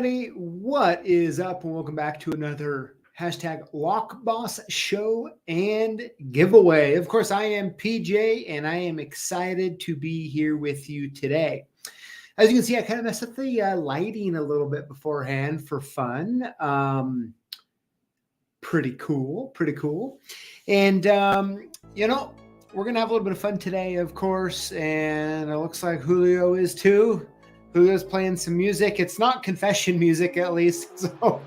everybody, what is up? And welcome back to another hashtag Lockboss Show and Giveaway. Of course, I am PJ and I am excited to be here with you today. As you can see, I kind of messed up the lighting a little bit beforehand for fun. Pretty cool. And, we're going to have a little bit of fun today, of course. And it looks like Julio is too. Julio's playing some music. It's not confession music, at least. So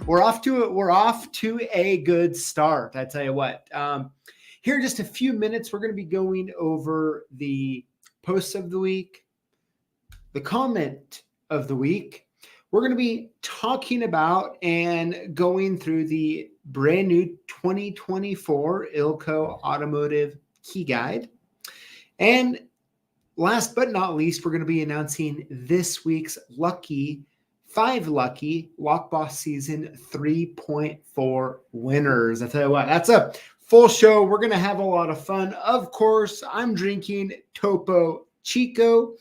we're off to a good start. I tell you what. Here in just a few minutes, we're going to be going over the posts of the week, the comment of the week. We're going to be talking about and going through the brand new 2024 Ilco Automotive Key Guide. And last but not least, we're going to be announcing this week's five lucky Lockboss Season 3.4 winners. I tell you what, that's a full show. We're going to have a lot of fun. Of course, I'm drinking Topo Chico.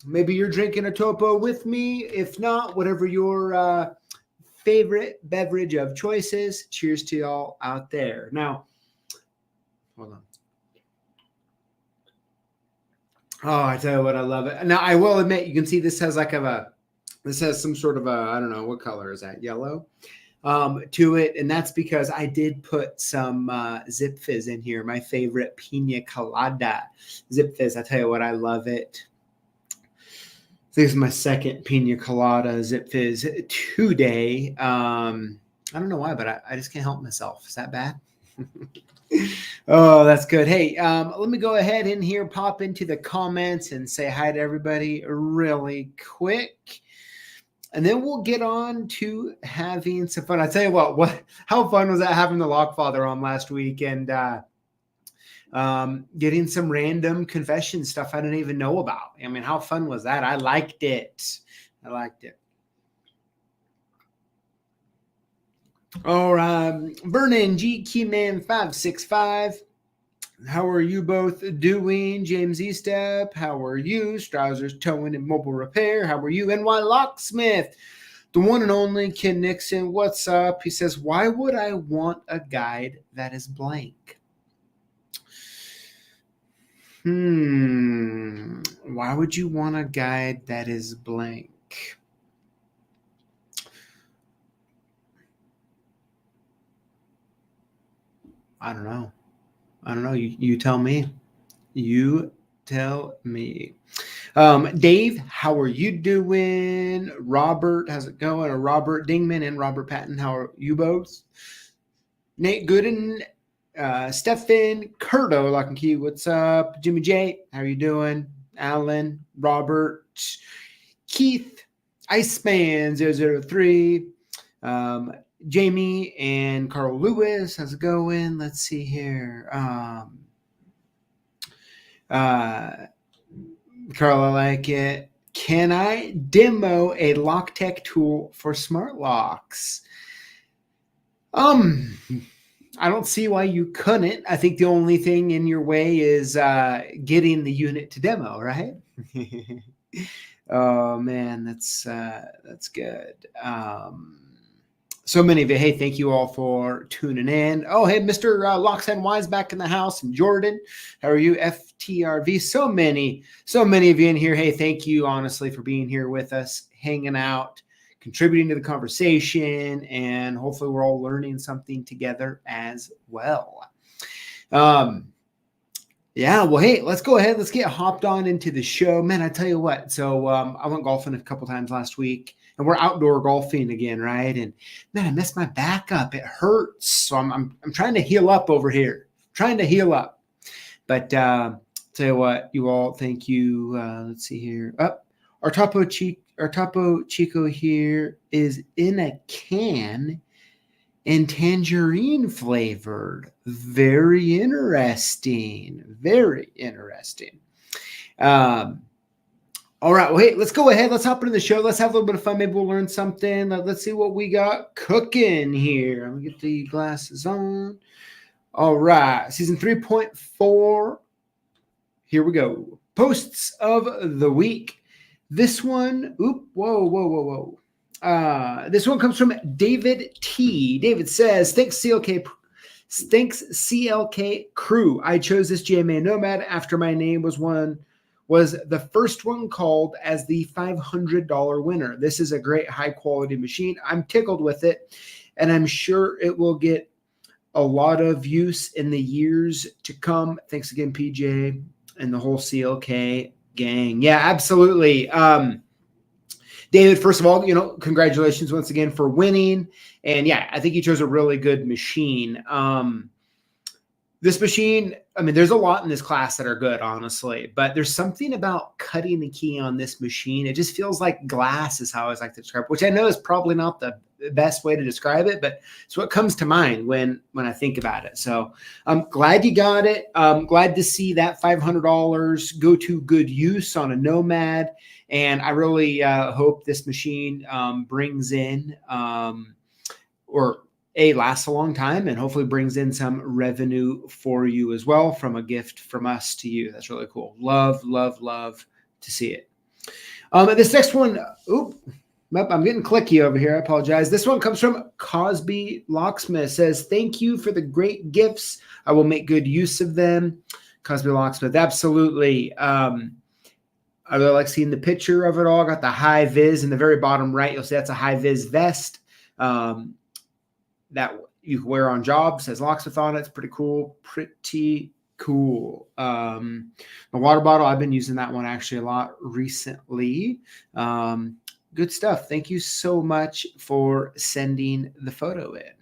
Maybe you're drinking a Topo with me. If not, whatever your favorite beverage of choice is. Cheers to y'all out there. Now, hold on. Oh, I tell you what, I love it. Now, I will admit, you can see this has some sort of I don't know, what color is that? Yellow to it. And that's because I did put some Zip Fizz in here, my favorite Pina Colada Zip Fizz. I tell you what, I love it. This is my second Pina Colada Zip Fizz today. I don't know why, but I just can't help myself. Is that bad? Oh, that's good. Hey, let me go ahead in here, pop into the comments and say hi to everybody really quick. And then we'll get on to having some fun. I tell you what, how fun was that having the Lockfather on last week and getting some random confession stuff I didn't even know about. I mean, how fun was that? I liked it. All right, Vernon G Keyman 565. How are you both doing? James Estep, how are you? Strausers Towing and Mobile Repair, how are you? NY Locksmith, the one and only Ken Nixon, what's up? He says, why would I want a guide that is blank? Why would you want a guide that is blank? I don't know. You tell me. Dave, how are you doing? Robert, how's it going? Robert Dingman and Robert Patton, how are you both? Nate Gooden, Stefan, Curto, Lock and Key, what's up? Jimmy J, how are you doing? Alan, Robert, Keith, Iceman 003, Jamie and Carl Lewis, how's it going? Let's see here. Carl, I like it. Can I demo a lock tech tool for smart locks? I don't see why you couldn't. I think the only thing in your way is getting the unit to demo, right? Oh man, that's good. So many of you, hey, thank you all for tuning in. Oh, hey, Mr. Locks and Wise back in the house. And Jordan, how are you? FTRV, so many of you in here. Hey, thank you, honestly, for being here with us, hanging out, contributing to the conversation, and hopefully we're all learning something together as well. Yeah, well, hey, let's go ahead. Let's get hopped on into the show. Man, I tell you what. So I went golfing a couple times last week. And we're outdoor golfing again, right? And man, I messed my back up. It hurts. So I'm trying to heal up over here. But tell you what, you all, thank you. Let's see here. Our Topo Chico here is in a can and tangerine flavored. Very interesting. All right, well, hey, let's go ahead. Let's hop into the show. Let's have a little bit of fun. Maybe we'll learn something. Let's see what we got cooking here. Let me get the glasses on. All right, season 3.4. Here we go. Posts of the week. This one, this one comes from David T. David says, thanks CLK crew. I chose this GMA Nomad after my name was the first one called as the $500 winner. This is a great high quality machine. I'm tickled with it, and I'm sure it will get a lot of use in the years to come. Thanks again, PJ and the whole CLK gang. Yeah, absolutely. David, first of all, congratulations once again for winning. And yeah, I think you chose a really good machine. This machine, I mean, there's a lot in this class that are good, honestly, but there's something about cutting the key on this machine. It just feels like glass is how I always like to describe it, which I know is probably not the best way to describe it, but it's what comes to mind when I think about it. So I'm glad you got it. I'm glad to see that $500 go to good use on a Nomad. And I really hope this machine brings in lasts a long time and hopefully brings in some revenue for you as well from a gift from us to you. That's really cool. Love, love, love to see it. This next one, I'm getting clicky over here. I apologize. This one comes from Cosby Locksmith. Says, thank you for the great gifts. I will make good use of them. Cosby Locksmith, absolutely. I really like seeing the picture of it all. Got the high vis in the very bottom right. You'll see that's a high vis vest that you can wear on jobs. Says locksmith on it. It's pretty cool. Pretty cool. The water bottle, I've been using that one actually a lot recently. Good stuff. Thank you so much for sending the photo in.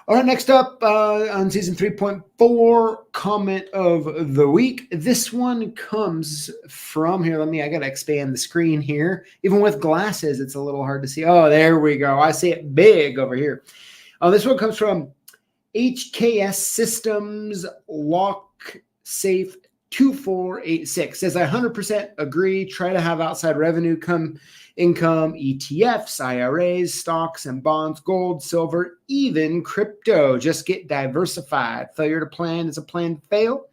All right, next up on season 3.4, comment of the week. This one comes from here. I got to expand the screen here. Even with glasses, it's a little hard to see. Oh, there we go. I see it big over here. This one comes from HKS Systems Lock Safe 2486. Says, I 100% agree. Try to have outside revenue income, ETFs, IRAs, stocks and bonds, gold, silver, even crypto. Just get diversified. Failure to plan is a planned fail.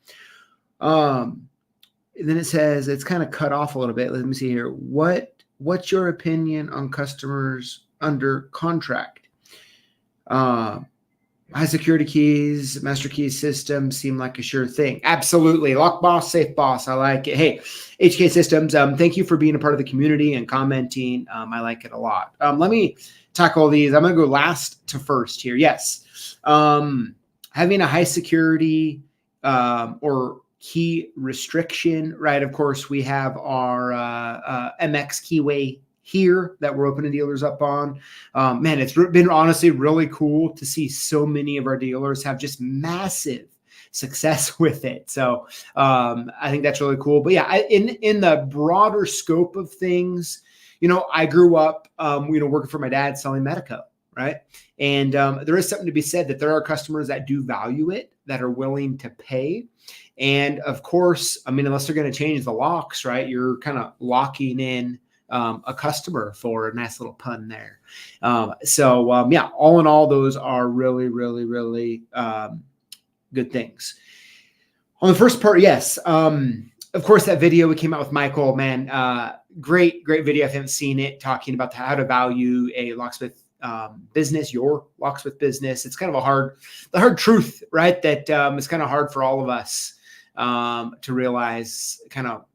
Then it says, it's kind of cut off a little bit. Let me see here. What's your opinion on customers under contract? High security keys, master key system seem like a sure thing. Absolutely. Lockboss, safe boss. I like it. Hey, HK Systems, thank you for being a part of the community and commenting. I like it a lot. Let me tackle these. I'm going to go last to first here. Yes. Having a high security or key restriction, right? Of course, we have our MX Keyway here that we're opening dealers up on. Man, it's been honestly really cool to see so many of our dealers have just massive success with it. So I think that's really cool. But yeah, in the broader scope of things, I grew up, working for my dad selling Medico, right? And there is something to be said that there are customers that do value it, that are willing to pay. And of course, unless they're going to change the locks, right? You're kind of locking in a customer, for a nice little pun there. Yeah, all in all, those are really, really, really good things. On the first part, yes. Of course, that video we came out with Michael, man, great video. If you haven't seen it, talking about how to value a locksmith business, your locksmith business. It's kind of the hard truth, right? That it's kind of hard for all of us to realize kind of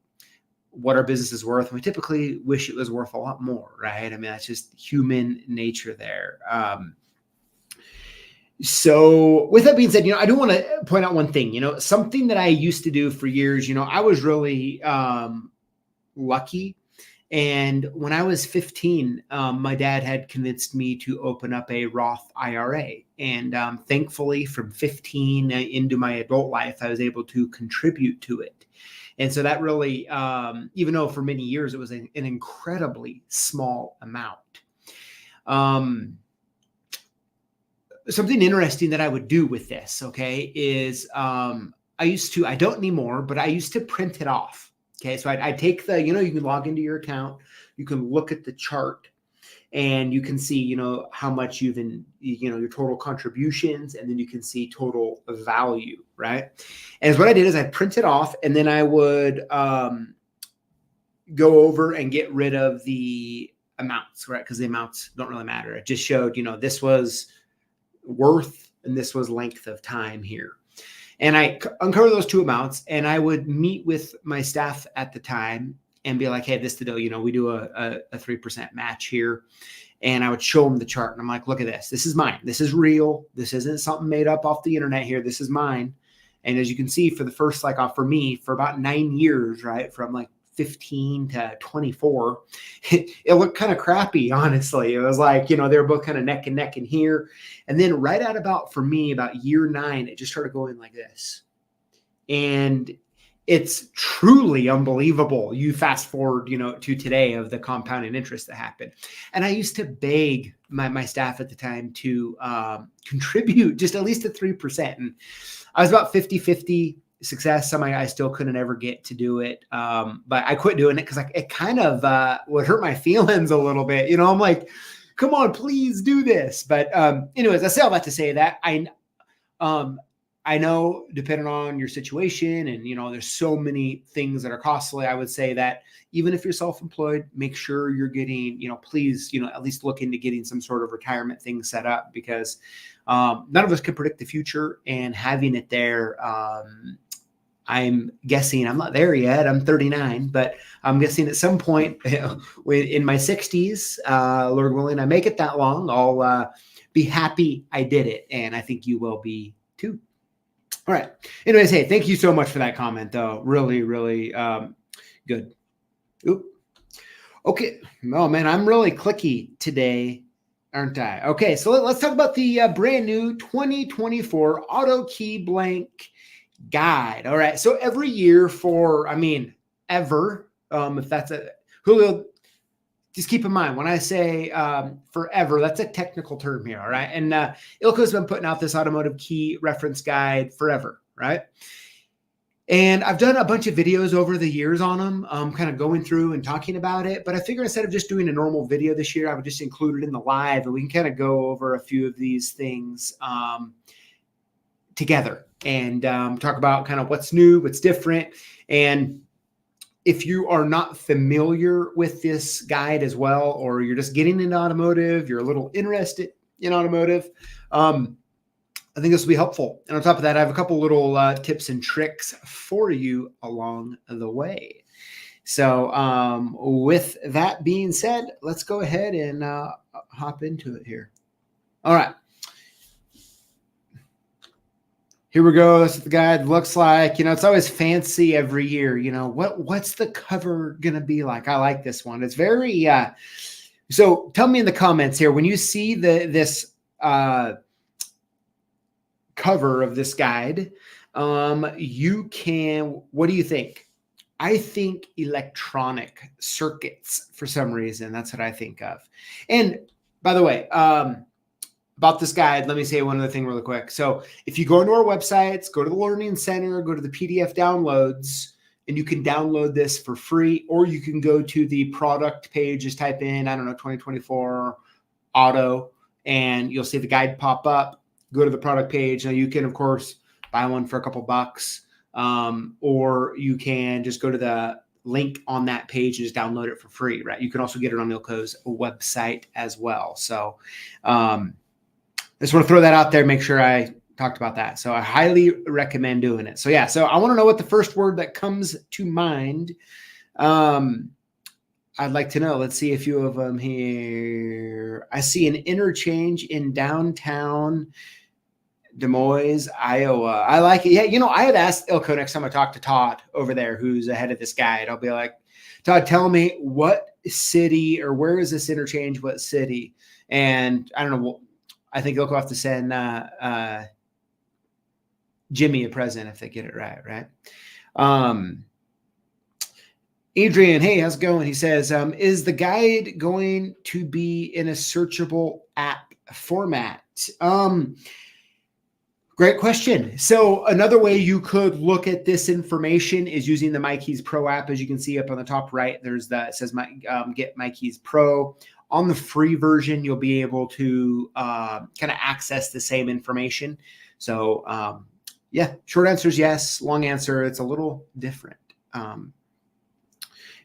what our business is worth. And we typically wish it was worth a lot more, right? That's just human nature there. So with that being said, I do want to point out one thing, something that I used to do for years, I was really lucky. And when I was 15, my dad had convinced me to open up a Roth IRA. And thankfully from 15 into my adult life, I was able to contribute to it. And so that really, even though for many years it was an incredibly small amount. Something interesting that I would do with this, okay, is I don't anymore, but I used to print it off. Okay, so I'd take you can log into your account, you can look at the chart, and you can see, how much you've your total contributions, and then you can see total value, right? And what I did is I print it off, and then I would go over and get rid of the amounts, right? Because the amounts don't really matter. It just showed, this was worth and this was length of time here. And I uncover those two amounts, and I would meet with my staff at the time and be like, hey, this to do, we do a 3% match here. And I would show them the chart, and I'm like, look at this. This is mine. This is real. This isn't something made up off the internet here. This is mine. And as you can see, for the first, for me, for about 9 years, right, from like 15 to 24, it looked kind of crappy, honestly. It was like, they were both kind of neck and neck in here. And then right at about year 9, it just started going like this. And it's truly unbelievable. You fast forward, to today, of the compounding interest that happened. And I used to beg my staff at the time to contribute just at least to 3%. And I was about 50-50 success. Some I still couldn't ever get to do it. But I quit doing it because it kind of would hurt my feelings a little bit. I'm like, come on, please do this. But anyways, I say all that to say that I know, depending on your situation, and there's so many things that are costly. I would say that even if you're self-employed, make sure you're getting, please, at least look into getting some sort of retirement thing set up, because none of us can predict the future, and having it there, I'm guessing, I'm not there yet. I'm 39, but I'm guessing at some point in my 60s, Lord willing, I make it that long, I'll be happy I did it. And I think you will be too. All right. Anyways, hey, thank you so much for that comment, though. Really, really good. Oop. Okay. Oh, man, I'm really clicky today, aren't I? Okay, so let's talk about the brand new 2024 Auto Key Blank Guide. All right. So every year ever, if that's Julio, just keep in mind when I say forever, that's a technical term here. All right. And Ilco's been putting out this automotive key reference guide forever. Right. And I've done a bunch of videos over the years on them, kind of going through and talking about it. But I figured instead of just doing a normal video this year, I would just include it in the live, and we can kind of go over a few of these things together and talk about kind of what's new, what's different. And if you are not familiar with this guide as well, or you're just getting into automotive, you're a little interested in automotive, I think this will be helpful. And on top of that, I have a couple little tips and tricks for you along the way. So with that being said, let's go ahead and hop into it here. All right. Here we go. That's what the guide looks like. It's always fancy every year. What's the cover going to be like? I like this one. It's very, so tell me in the comments here, when you see this cover of this guide, what do you think? I think electronic circuits for some reason. That's what I think of. And by the way, about this guide, let me say one other thing really quick. So if you go into our websites, go to the Learning Center, go to the PDF downloads, and you can download this for free, or you can go to the product page, just type in, 2024 auto, and you'll see the guide pop up. Go to the product page. Now you can, of course, buy one for a couple bucks, or you can just go to the link on that page and just download it for free, right? You can also get it on Ilco's website as well. So, I just want to throw that out there, make sure I talked about that. So I highly recommend doing it. So yeah, so I want to know what the first word that comes to mind. I'd like to know. Let's see a few of them here. I see an interchange in downtown Des Moines, Iowa. I like it. Yeah, I had asked Ilco next time I talked to Todd over there, who's ahead of this guide. I'll be like, Todd, tell me what city, or where is this interchange? What city? And I don't know. I think Ilco will have to send Jimmy a present if they get it right, right? Adrian, hey, how's it going? He says, is the guide going to be in a searchable app format? Great question. So another way you could look at this information is using the MyKeys Pro app. As you can see up on the top right, it says get MyKeys Pro. On the free version, you'll be able to kind of access the same information. So yeah, short answer is yes. Long answer, it's a little different.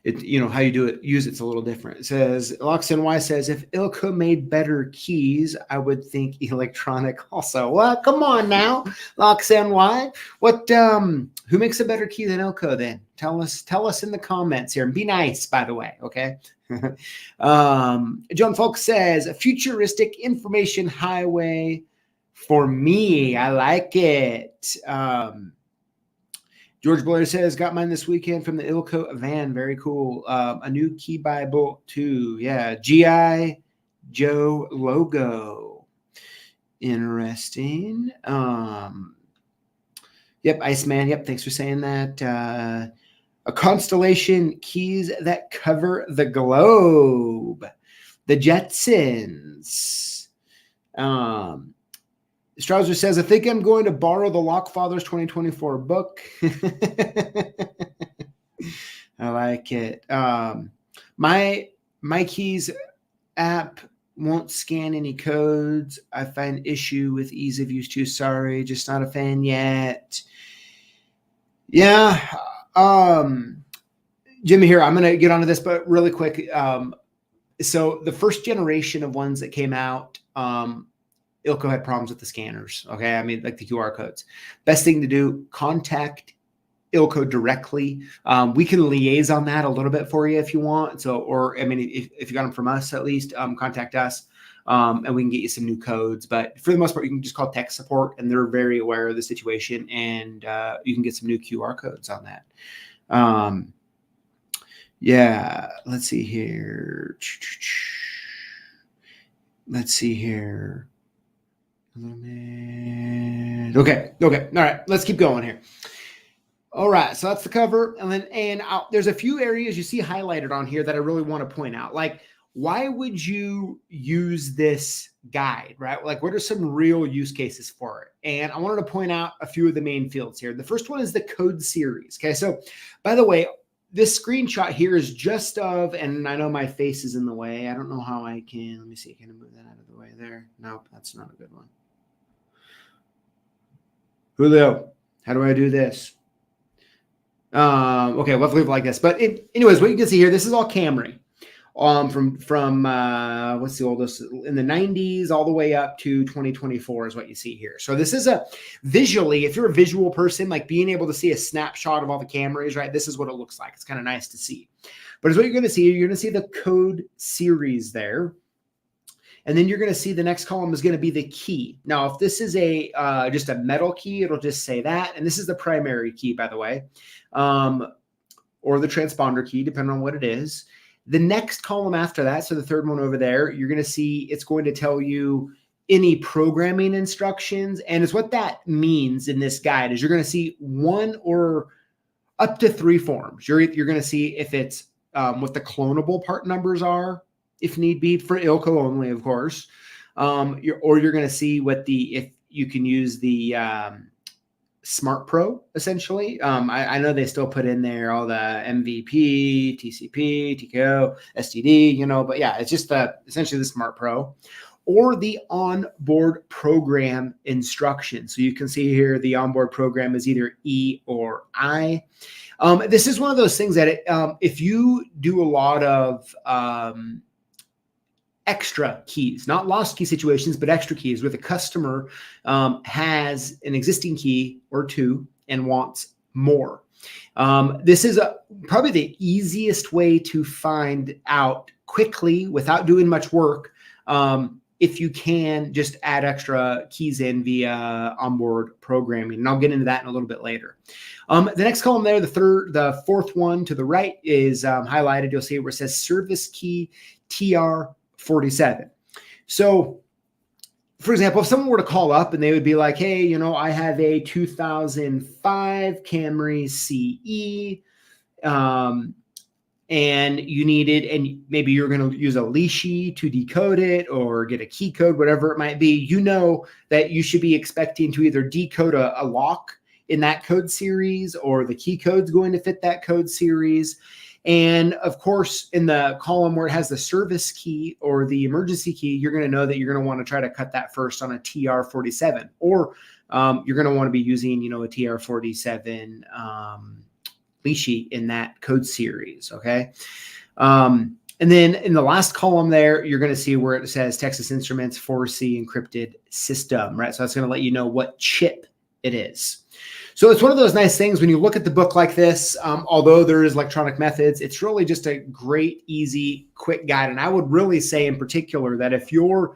how you do it, use it's a little different. It says, LocksNY says, if Ilco made better keys, I would think electronic also. Well, come on now, LocksNY. Who makes a better key than Ilco then? Tell us in the comments here, and be nice, by the way, okay? John Folk says, a futuristic information highway for me. I like it. George Blair says, got mine this weekend from the Ilco van. Very cool. A new key Bible too. Yeah. G.I. Joe logo. Interesting. Yep. Iceman. Yep. Thanks for saying that. A constellation keys that cover the globe. The Jetsons. Strouser says, I think I'm going to borrow the Lockfathers 2024 book. I like it. My keys app won't scan any codes. I find issue with ease of use too. Sorry, just not a fan yet. Yeah. Jimmy here, I'm going to get onto this, but really quick. So the first generation of ones that came out, Ilco had problems with the scanners. Okay. I mean, like the QR codes. Best thing to do, contact Ilco directly. We can liaise on that a little bit for you if you want. So, or, I mean, if you got them from us, at least, contact us, and we can get you some new codes. But for the most part, you can just call tech support and they're very aware of the situation, and, you can get some new QR codes on that. Yeah, let's see here. Okay. All right. Let's keep going here. All right. So that's the cover. And there's a few areas you see highlighted on here that I really want to point out. Like, why would you use this guide, right? Like, what are some real use cases for it? And I wanted to point out a few of the main fields here. The first one is the code series. Okay. So by the way, this screenshot here is just of, and I know my face is in the way. I don't know how I can, let me see. Can I move that out of the way there? Nope. That's not a good one. Julio, how do I do this? Okay, we'll have to leave it like this. But anyways, what you can see here, this is all Camry. From what's the oldest, in the 90s all the way up to 2024 is what you see here. So this is visually, if you're a visual person, like being able to see a snapshot of all the Camrys, right? This is what it looks like. It's kind of nice to see. But it's what you're going to see. You're going to see the code series there. And then you're going to see the next column is going to be the key. Now, if this is just a metal key, it'll just say that. And this is the primary key, by the way, or the transponder key, depending on what it is. The next column after that, so the third one over there, you're going to see it's going to tell you any programming instructions. And it's what that means in this guide is you're going to see one or up to three forms. You're going to see if it's what the clonable part numbers are, if need be, for Ilco only, of course. Or you're going to see if you can use the Smart Pro, essentially. I know they still put in there all the MVP, TCP, TKO, STD, but yeah, it's just essentially the Smart Pro. Or the onboard program instruction. So you can see here the onboard program is either E or I. This is one of those things that if you do a lot of extra keys, not lost key situations, but extra keys where the customer has an existing key or two and wants more. This is probably the easiest way to find out quickly without doing much work. If you can just add extra keys in via onboard programming, and I'll get into that in a little bit later. The next column there, the fourth one to the right is highlighted. You'll see where it says service key TR47. So, for example, if someone were to call up and they would be like, hey, I have a 2005 Camry CE, and you need it, and maybe you're going to use a leashy to decode it or get a key code, whatever it might be, that you should be expecting to either decode a lock in that code series, or the key code's going to fit that code series. And of course, in the column where it has the service key or the emergency key, you're going to know that you're going to want to try to cut that first on a TR47, or you're going to want to be using, a TR47 sheet in that code series. Okay. And then in the last column there, you're going to see where it says Texas Instruments 4C encrypted system, right? So that's going to let you know what chip it is. So it's one of those nice things when you look at the book like this, although there is electronic methods, it's really just a great, easy, quick guide. And I would really say in particular that if you're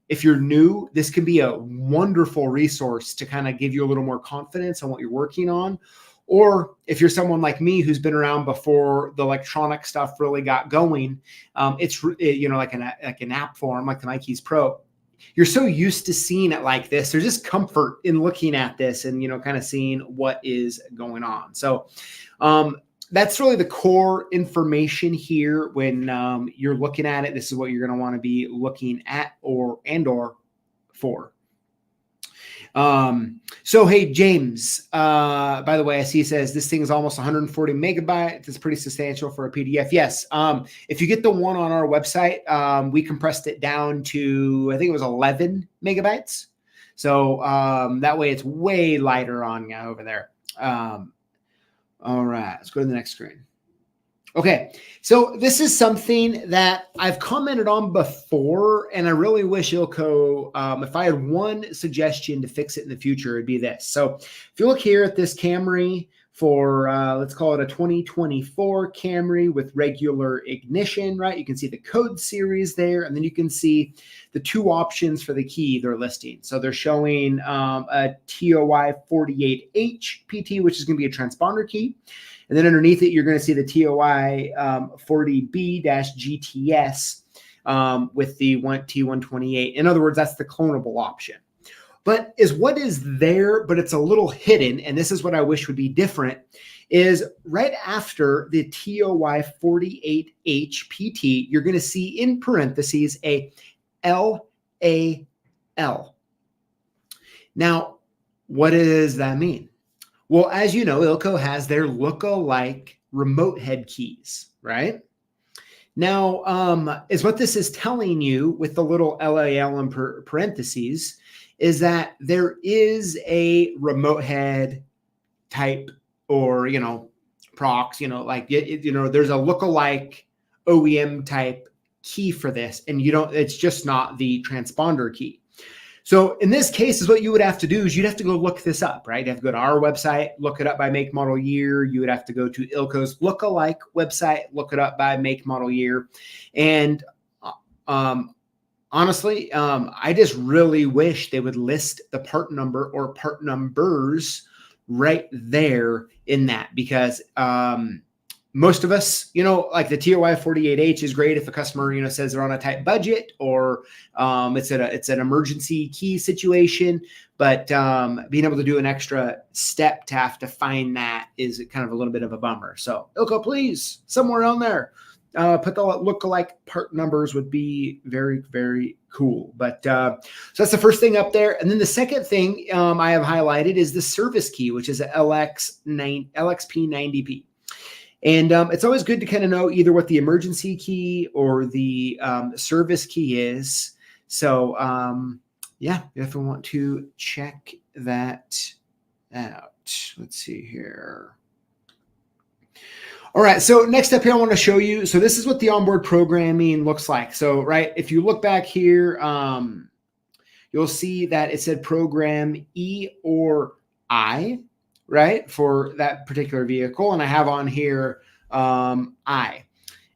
new, this can be a wonderful resource to kind of give you a little more confidence on what you're working on. Or if you're someone like me who's been around before the electronic stuff really got going, it's like an app form like the MyKeys Pro. You're so used to seeing it like this. There's just comfort in looking at this and kind of seeing what is going on. So that's really the core information here when you're looking at it. This is what you're going to want to be looking at or for. So, hey, James, by the way, I see he says this thing is almost 140 megabytes. It's pretty substantial for a PDF. Yes. If you get the one on our website, we compressed it down to, I think it was 11 megabytes. So, that way it's way lighter on over there. All right, let's go to the next screen. Okay, so this is something that I've commented on before, and I really wish Ilco, if I had one suggestion to fix it in the future, it'd be this. So if you look here at this Camry for, let's call it a 2024 Camry with regular ignition, right? You can see the code series there, and then you can see the two options for the key they're listing. So they're showing a TOI 48H PT, which is going to be a transponder key. And then underneath it, you're going to see the TOI 40B-GTS with the T128. In other words, that's the clonable option. But what is there, but it's a little hidden, and this is what I wish would be different, is right after the TOI 48H PT, you're going to see in parentheses a LAL. Now, what does that mean? Well, as you know, Ilco has their look-alike remote head keys, right? Now, is what this is telling you with the little LAL in parentheses is that there is a remote head type or, prox, there's a look-alike OEM type key for this, and it's just not the transponder key. So in this case, is what you would have to do is you'd have to go look this up, right? You have to go to our website, look it up by make, model, year. You would have to go to Ilco's lookalike website, look it up by make, model, year. And honestly, I just really wish they would list the part number or part numbers right there in that, because most of us, like the TOI 48H is great if a customer, says they're on a tight budget or it's an emergency key situation. But being able to do an extra step to have to find that is kind of a little bit of a bummer. So Ilco, please, somewhere on there, put the lookalike part numbers would be very, very cool. But so that's the first thing up there. And then the second thing I have highlighted is the service key, which is a LXP90P. And it's always good to kind of know either what the emergency key or the service key is. So, yeah, if we want to check that out. Let's see here. All right, so next up here, I want to show you. So this is what the onboard programming looks like. So, right, if you look back here, you'll see that it said program E or I, right, for that particular vehicle. And I have on here I.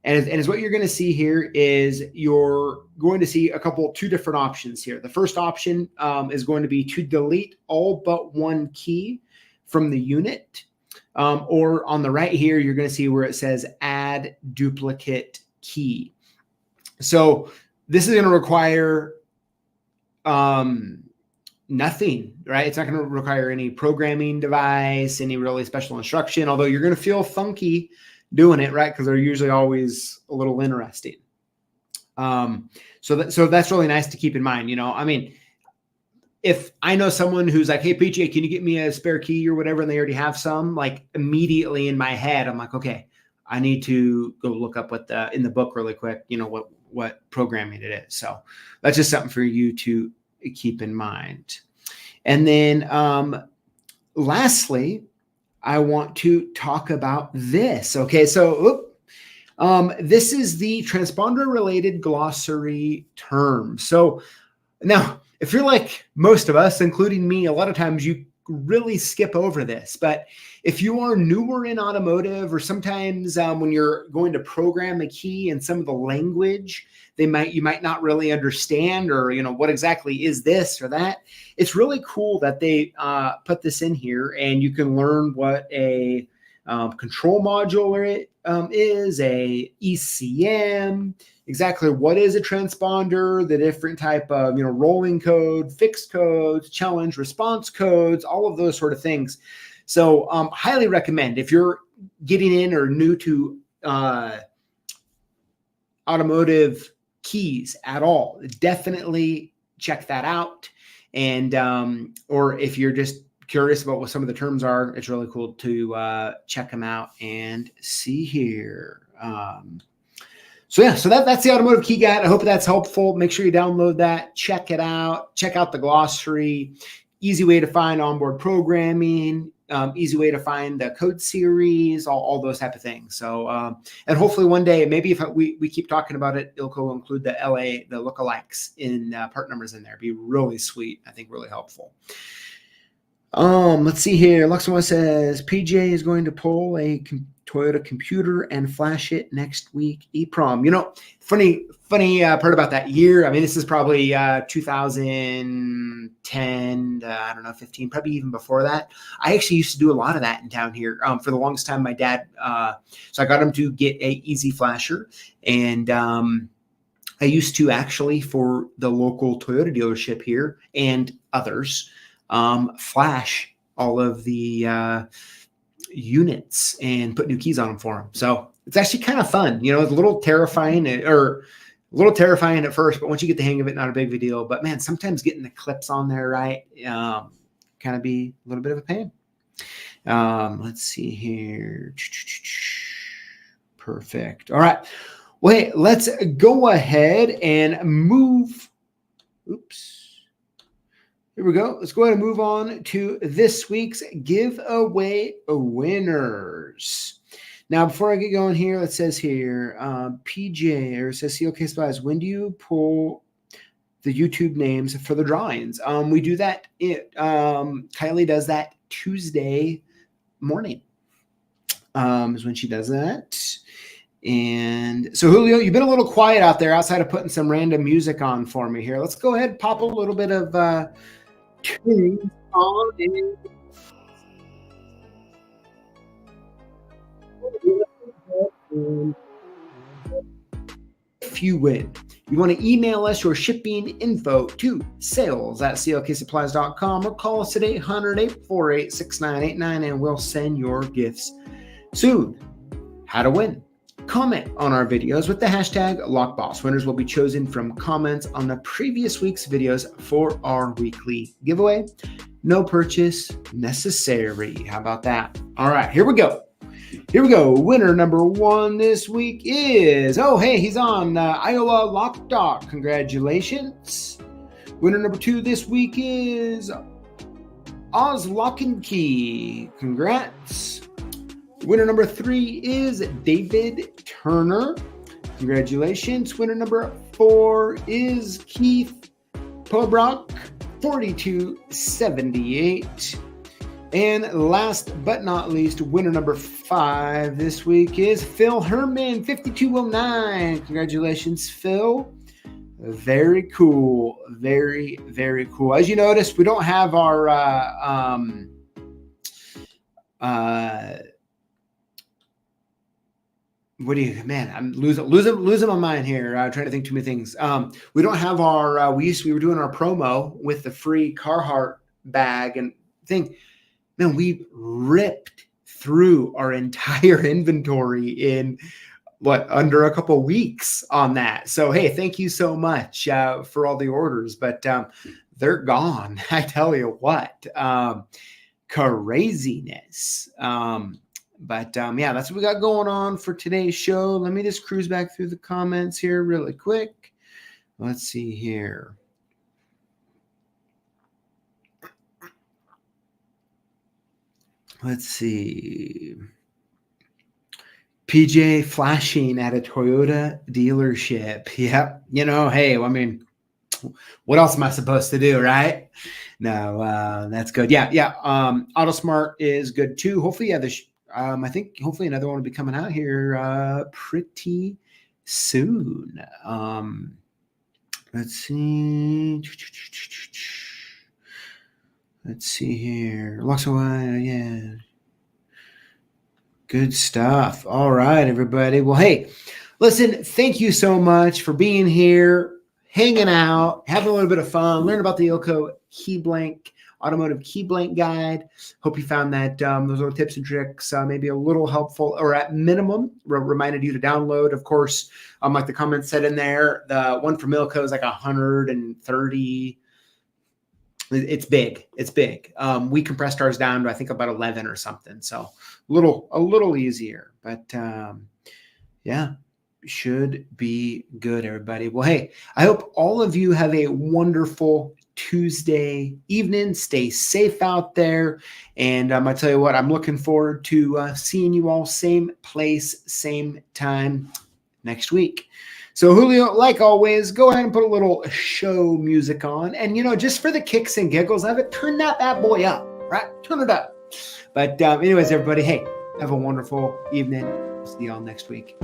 And what you're going to see here is you're going to see two different options here. The first option is going to be to delete all but one key from the unit. Or on the right here, you're going to see where it says add duplicate key. So this is going to require nothing, right? It's not going to require any programming device, any really special instruction, although you're going to feel funky doing it, right? Because they're usually always a little interesting. So that's really nice to keep in mind. I mean, if I know someone who's like, hey, PJ, can you get me a spare key or whatever, and they already have some, like immediately in my head, I'm like, okay, I need to go look up in the book really quick, what programming it is. So that's just something for you to keep in mind. And then lastly, I want to talk about this. Okay, so this is the transponder related glossary term. So now, if you're like most of us, including me, a lot of times you really skip over this. But if you are newer in automotive, or sometimes when you're going to program a key and some of the language, you might not really understand, or what exactly is this or that. It's really cool that they put this in here, and you can learn what a control module is, a ECM, exactly what is a transponder, the different type of rolling code, fixed codes, challenge response codes, all of those sort of things. So highly recommend, if you're getting in or new to automotive keys at all, definitely check that out. And or if you're just curious about what some of the terms are, it's really cool to check them out and see here. So that's the automotive key guide. I hope that's helpful. Make sure you download that, check it out, check out the glossary. Easy way to find onboard programming, easy way to find the code series, all those type of things. So, and hopefully one day, maybe if we keep talking about it, Ilco will include the lookalikes in part numbers in there. It'd be really sweet. I think really helpful. Let's see here. Luxembourg says PJ is going to pull a Toyota computer and flash it next week. EPROM. Funny part about that year. I mean, this is probably 2010. I don't know, 15, probably even before that. I actually used to do a lot of that in town here. For the longest time, my dad. So I got him to get a easy flasher, and I used to actually, for the local Toyota dealership here and others, flash all of the units and put new keys on them for them. So it's actually kind of fun. It's a little terrifying, at first, but once you get the hang of it, not a big of a deal. But man, sometimes getting the clips on there right kind of be a little bit of a pain. Let's see here. Perfect. All right. Wait, let's go ahead and move. Oops. Here we go. Let's go ahead and move on to this week's giveaway winners. Now, before I get going here, it says here, PJ, or it says CLK Supplies, when do you pull the YouTube names for the drawings? We do that. Kylie does that Tuesday morning is when she does that. And so, Julio, you've been a little quiet out there outside of putting some random music on for me here. Let's go ahead and pop a little bit of tunes on in. If you win, you want to email us your shipping info to sales@clksupplies.com or call us at 800-848-6989 and we'll send your gifts soon. How to win. Comment on our videos with the hashtag Lockboss. Winners will be chosen from comments on the previous week's videos for our weekly giveaway. No purchase necessary. How about that? All right, here we go. Winner number one this week is, he's on Iowa Lock Dock. Congratulations. Winner number two this week is Oz Lock and Key. Congrats. Winner number three is David Turner. Congratulations. Winner number four is Keith Pobrock, 4278. And last but not least, winner number 5 this week is Phil Herman, 5209. Congratulations, Phil. Very cool. Very, very cool. As you notice, we don't have our I'm losing my mind here. Trying to think too many things. We don't have our, we were doing our promo with the free Carhartt bag and thing. Man, we ripped through our entire inventory in under a couple weeks on that. So, hey, thank you so much for all the orders, but they're gone. I tell you what, craziness. But that's what we got going on for today's show. Let me just cruise back through the comments here really quick. Let's see here. Let's see. PJ flashing at a Toyota dealership. Yep. You know, hey, I mean, what else am I supposed to do, right? No, that's good. Yeah. AutoSmart is good too. Hopefully, I think hopefully another one will be coming out here pretty soon. Let's see. Let's see here. Locksmith, yeah. Good stuff. All right, everybody. Well, hey, listen, thank you so much for being here, hanging out, having a little bit of fun, learn about the Ilco Automotive Key Blank Guide. Hope you found that those little tips and tricks maybe a little helpful, or at minimum, reminded you to download. Of course, like the comments said in there, the one from Ilco is like 130. It's big. It's big. We compressed ours down to, I think, about 11 or something. So a little easier, but yeah, should be good, everybody. Well, hey, I hope all of you have a wonderful Tuesday evening. Stay safe out there. And I tell you what, I'm looking forward to seeing you all same place, same time next week. So Julio, like always, go ahead and put a little show music on. And, you know, just for the kicks and giggles of it, turn that bad boy up, right? Turn it up. But anyways, everybody, hey, have a wonderful evening. See you all next week.